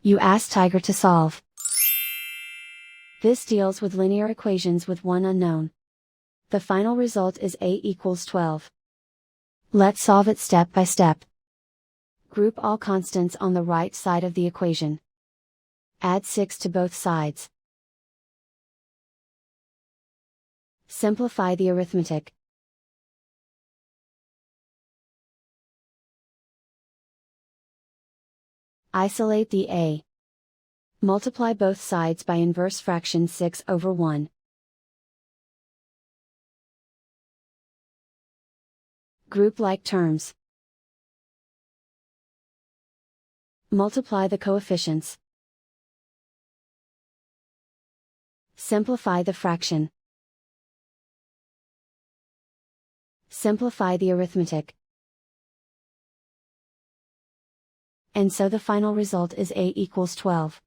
You ask Tiger to solve. This deals with linear equations with one unknown. The final result is a equals 12. Let's solve it step by step. Group all constants on the right side of the equation. Add 6 to both sides. Simplify the arithmetic. Isolate the a. Multiply both sides by inverse fraction 6/1. Group like terms. Multiply the coefficients. Simplify the fraction. Simplify the arithmetic. And so the final result is a equals 12.